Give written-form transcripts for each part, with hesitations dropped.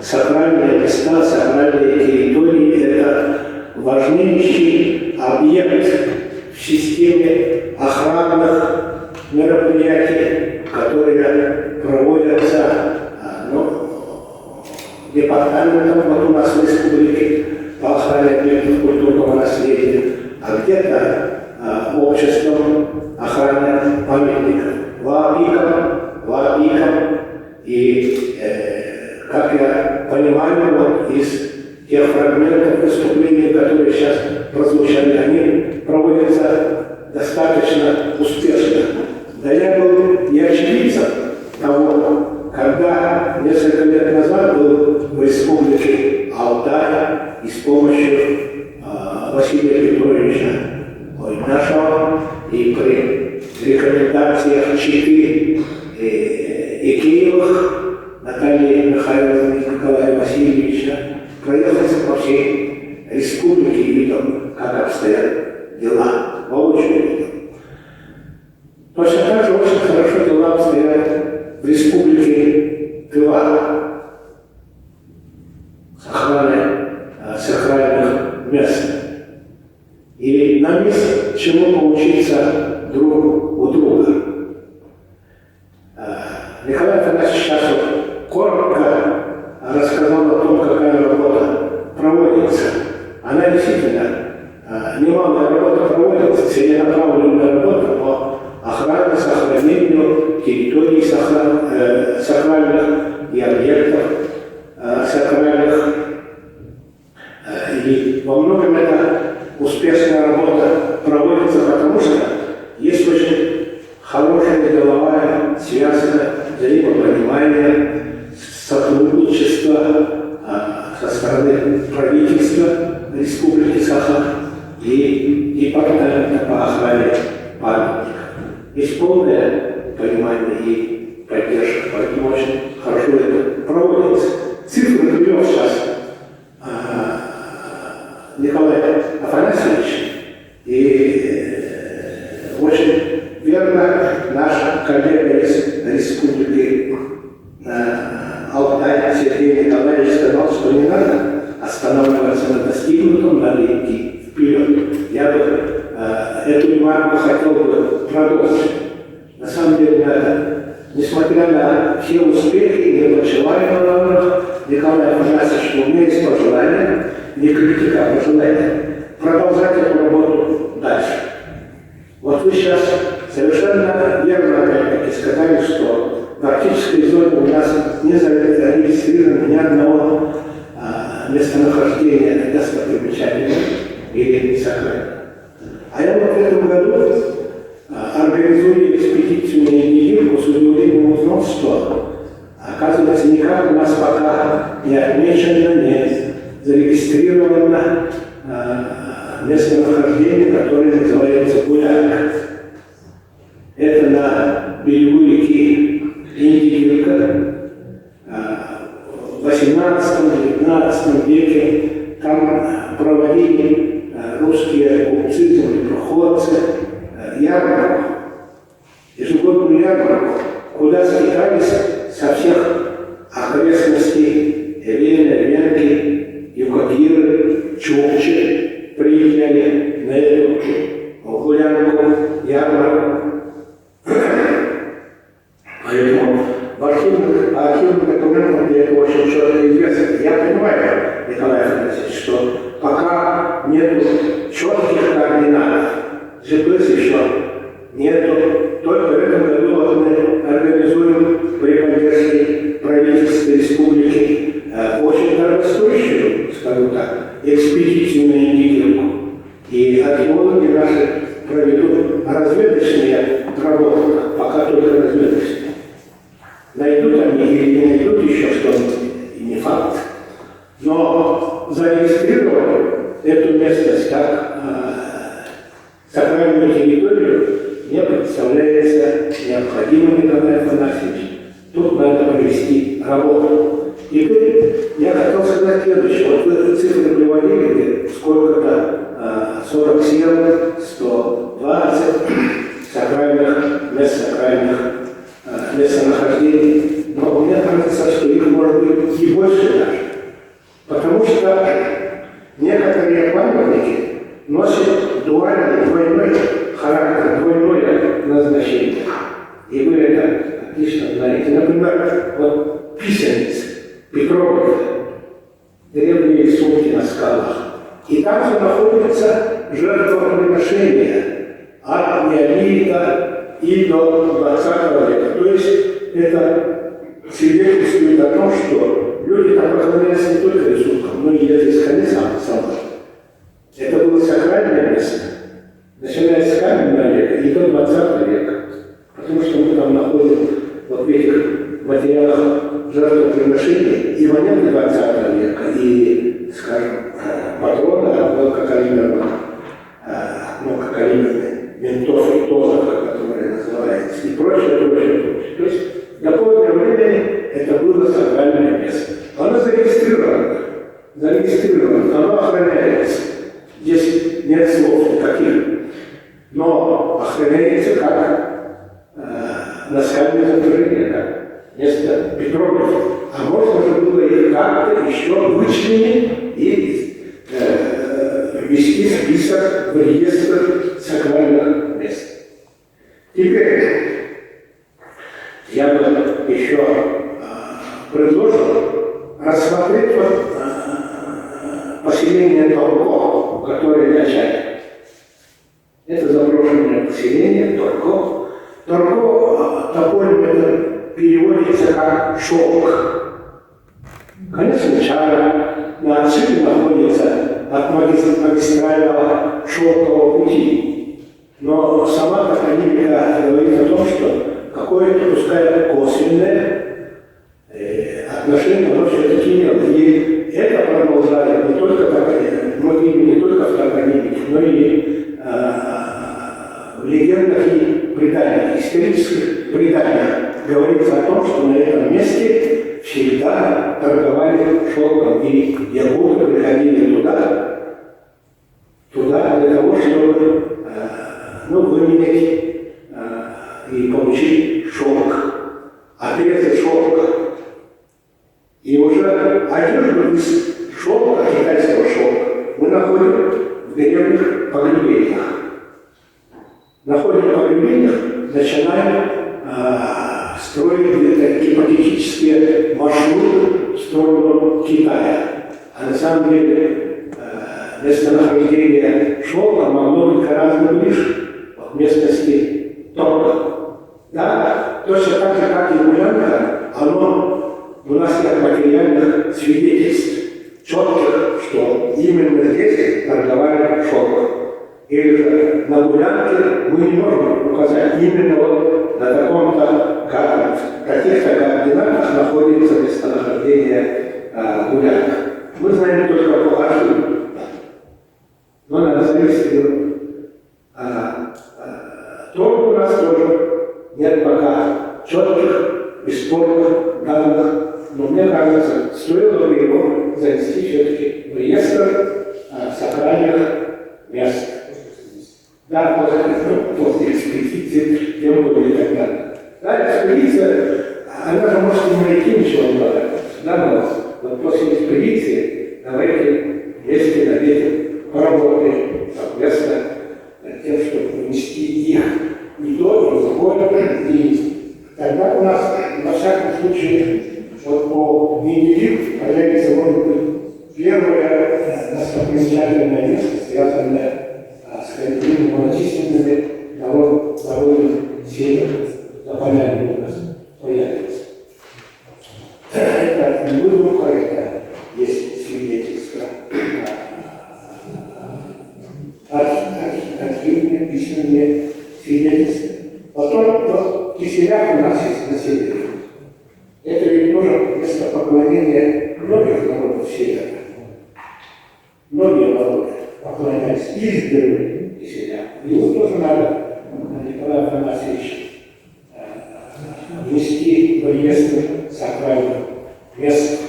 сакральные места, сакральные территории – это важнейший объект в системе охранных мероприятий, которые проводятся департаментом вот у нас в республике по охране объектов культурного наследия, а где-то обществом охраны памятников, ВАПИКом. И, как я понимаю, вот из тех фрагментов выступлений, которые сейчас прозвучали, они проводятся достаточно успешно. Да я был и очевидцем того, когда несколько лет назад был в республике Алтай и с помощью Василия Петровича нашего и при рекомендациях Читы и Киевых Натальи Михайловны и Николая Васильевича проехался по всей республике и видел, как обстоят дела, воочию видел. Точно так же очень хорошо дела обстоят в республике Тыва с охраной сакральных мест. И нам есть чему поучиться друг у друга. Николай Афанасьевич сейчас коротко рассказал о том, какая работа проводится. Она действительно немалая работа проводится, целенаправленная работа по охране, сохранению территорий сакральных и объектов сакральных. И во многом эта успешная работа проводится, потому что есть очень хорошая деловая связь, взаимопонимание, сотрудничество со стороны правительства Республики Саха и департамента по охране памятников. Есть полное понимание и поддержка, поэтому очень хорошо это проводится. Цифры привел сейчас Николай Афанасьевич, и очень верно наш коллега из Республики Алтай Сергей Николаевич сказал, что не надо останавливаться на достигнутом, надо идти вперед. Я бы эту ремарку хотел бы продолжить. На самом деле надо, несмотря на все успехи, не почивая на лаврах, Николай Афанасьевич, у меня есть пожелание, не критика, а пожелание, продолжать эту работу дальше. Вот вы сейчас совершенно верно опять-таки сказали, что в арктической зоне у нас не зарегистрировано ни одного местонахождения достопримечательного или сакрального. А я вот в этом году, организуя экспедицию на Индигирку, с удивлением узнал, что, оказывается, никак у нас пока не отмечено, не зарегистрировано местонахождение, которое называется Гулянка. Это на берегу реки Индигирка. В 18-19 веке там проводили русские купцы, землепроходцы ярмарку, ежегодную ярмарку, куда стекались со всех окрестностей Вены, Венки, Юкагиры, Чукчи, приезжали на эту гулянку, ярмарку. Поэтому в архивных документах мне это очень четко известно. Я понимаю, Николай Афанасьевич, что пока нет четких координат, GPS еще нету. Только в этом году вот мы организуем при поддержке правительства республики очень дорогостоящую, скажу так, экспедицию на Индигирку. И археологи наши проведут разведочные работы, пока только разведочные. Найдут они или не найдут еще что-нибудь, и не факт. Но зарегистрировать эту местность как сакральную территорию мне представляется необходимым, Николай Афанасьевич. Тут надо провести работу. Теперь я хотел сказать следующее. Вот вы цифры приводили, сколько-то 47, 120 сакральных мест, сакральных местонахождений. Но мне кажется, что их может быть и больше даже. памятники носят дуальный, двойной характер, двойное назначение. И вы это отлично знаете. Например, вот писаница, Петровка, древние рисунки на скалах. И там же находится жертвоприношение от Неолита и до 20 века. То есть это свидетельствует о том, что люди там поклонялись не только рисункам, но и языческим самым. Это было сакральное место, начиная с каменного века и до 20 века. Потому что мы там находим вот в этих материалах жертвоприношений и монеты 20 века, и, скажем, патрона, мелкокалиберные винтовки, тозовка, которые называются, и прочее. То есть до позднего времени это было сакральное место. Оно зарегистрировано, оно охраняется. Здесь нет слов никаких, но охраняется как наскальное изображение, как место Петровки. А можно же было их как-то еще вычленить и ввести список в реестр сакральных мест. Теперь я бы еще предложил рассмотреть поселение Торко, которое начали. Это заброшенное поселение Торко. Торко, топоним это переводится как шелк. Конечно, Чара на отшибе находится от магистрального шелкового пути. Но сама топонимика говорит о том, что какое-то, пускай косвенное отношение оно все-таки имело. И это продолжает не только не только в топонимике, но и в легендах и преданиях, исторических преданиях говорится о том, что на этом месте всегда торговали шелком, и якуты приходили туда для того, чтобы выменять и получить шелк, отрезать шелка. И уже одежду из шелка, китайского шелка, мы находим в древних погребениях. Начинаем строить такие гипотетические маршруты в сторону Китая. А на самом деле местонахождение шелка могло быть гораздо ближе от местности Торко. Да, точно так же, как и Гулянка, у нас нет материальных свидетельств, четких, что именно здесь торговали шелком. Или же на Гулянке мы не можем указать именно вот на таком-то каких-то координатах находится местонахождение Гулянка. Мы знаем только по архиву. Но надо зарегистрировать. Торг у нас тоже нет пока четких, бесспорных данных. Но мне кажется, стоило бы его занести все-таки в реестр сакральных мест. Да, после экспедиции, тем более и так далее. Да, экспедиция, она же может не найти ничего нового. Да, но после экспедиции давайте вместе над этим поработаем совместно над тем, чтобы внести их и то, и другое. И тогда у нас, во всяком случае, вот по неделе появится, может быть, первое достопримечательное место, связанное с какими-то малочисленными довольно сильными заполнями у нас появится. Это не выдумка, это есть свидетельство архивные, письменные свидетельства. Потом в Киселях у нас есть население. Это ведь тоже место поклонения многих народов Севера. Многие народы поклонялись издревле Киселя. Его тоже надо, Николай Афанасьевич, внести в реестр сакральных мест.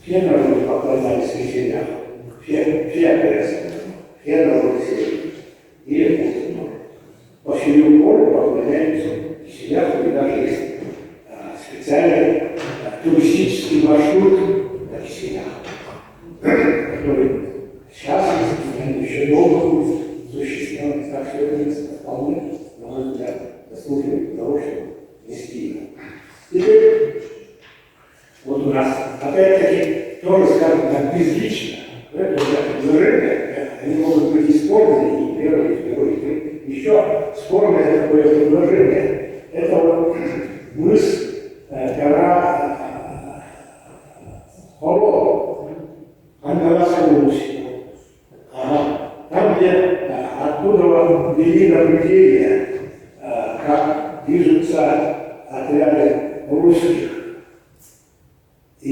Все народы поклонялись Киселя. Все окрестные, все народы Севера. И Якуты тоже. По всему полю поклоняются Киселя, и даже есть специальный туристический маршрут на Киселях, который сейчас эти тоже, скажем так, безлично, это уже предложения, они могут быть использованы и первый, и второй, и третий. Еще спорное такое предложение. Это вот мыс, гора Холод, Ангеласская Русь. Там, где оттуда ввели наблюдение, как движутся отряды русских, и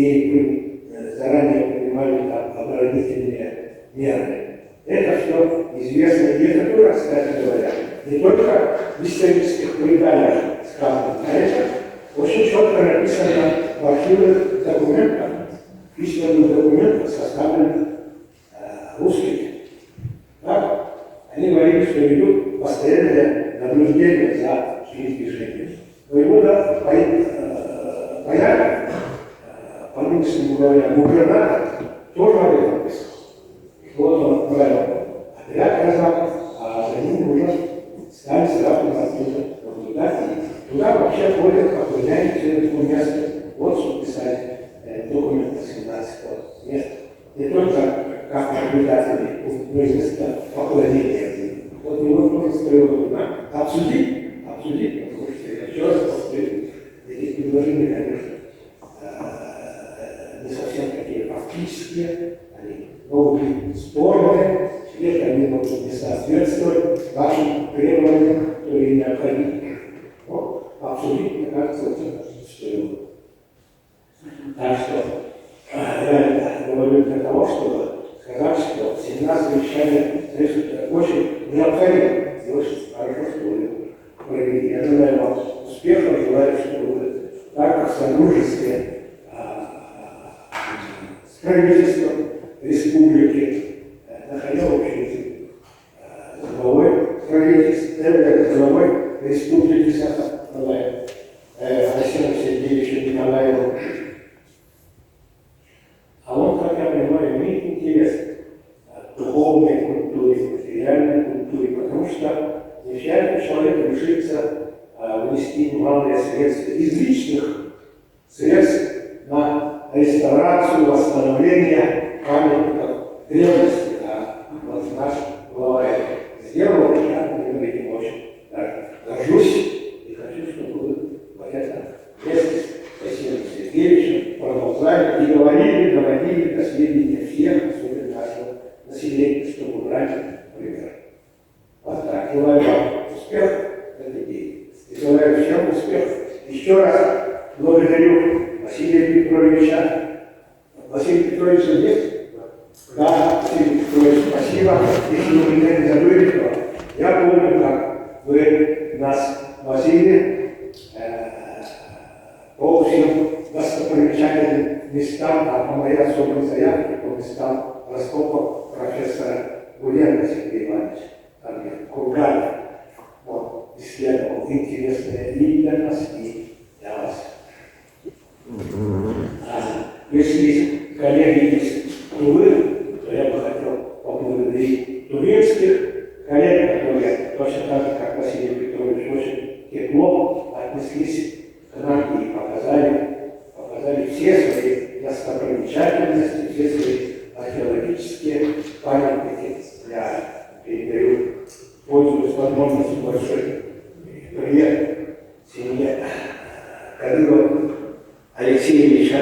заранее принимали там оборонительные меры. Это все известно, и это тоже, кстати говоря, не только в исторических преданиях сказано, а это очень четко написано в архивных документах, письменных документах, составленных русскими. Так? Они говорили, что ведут постоянное наблюдение за движением. Воевода Поляков, по-нынешнему говоря, губернатор, тоже об этом писал. Вот он отправил отряд казаков, а за ним уже стали сразу оттуда наблюдать. И туда вообще ходят, охраняют это место. Вот что писали документы 17-го места. Не только как наблюдатели, но и место поклонения. Вот его тоже стоило обсудить, потому что я еще раз повторю, эти предложения, конечно, не совсем такие фактические, они могут быть спорные, где-то они могут не соответствовать вашим требованиям, которые необходимы. Вот, обсудить, мне кажется, очень стоило. Так что я говорю для того, чтобы сказать, что семена совещания очень необходимо. И очень хорошо, что вы провели. Я желаю вам успехов, желаю, чтобы вы так как содружестве с правительством республики находил общий язык с главой правительства, с главой республики Саха-Николаева, Александром Сергеевичем Николаевым. А он, как я понимаю, имеет интерес к духовной культуре, материальной культуре, потому что не всякий человек решится внести немалые средства из личных средств на реставрацию, восстановление памятников древности. А вот наш глава сделал, я этим очень горжусь и хочу, чтобы вы в этом вместе с Василием Сергеевичем продолжали и говорили, доводили до сведения всех, особенно нашего населения, чтобы брать пример. Вот так. Желаю вам успеха в этой деятельности. Желаю всем успеха. Еще раз благодарю Василия Петровича. Василий Петрович есть? Да, Василий Петрович, спасибо. Если вы меня не забыли, то я помню, как вы нас возили по всем достопримечательным местам, а по моей особой заявке по местам раскопок профессора Гулена Сергея Ивановича. Там я кругами исследовал интересные и для нас, и для вас. Если коллеги есть Тувы, то я бы хотел поблагодарить тувинских коллег, которые точно так же, как Василий Петрович, очень тепло отнеслись к нам и показали все свои достопримечательности, все свои археологические памятники. Я передаю, пользуясь возможностью, большой привет семье Кадырова Алексеевича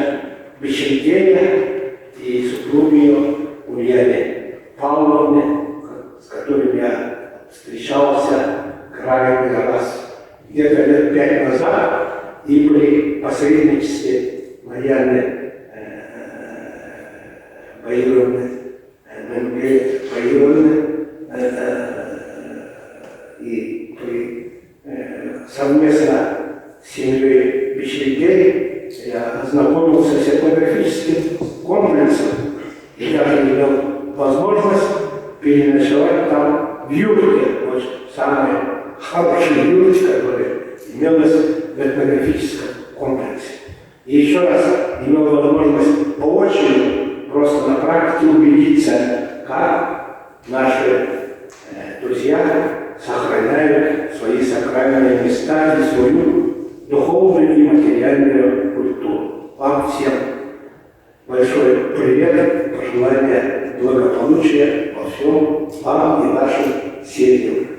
Бечергея и супруге ее Ульяне Павловне, с которыми я встречался крайне раз где-то лет 5 назад, и при посредничестве Марьяны Баировны и совместно с семьей Бечергей я ознакомился с этнографическим комплексом и даже имел возможность переночевать там в юрте, вот самой хорошей юрте, которая имелась в этнографическом комплексе. И еще раз имел возможность по очереди просто на практике убедиться, как наши друзья сохраняют свои сакральные места и свою духовную и материальную культуру. Вам всем большое привет, пожелания благополучия во всем вам и вашим семьям.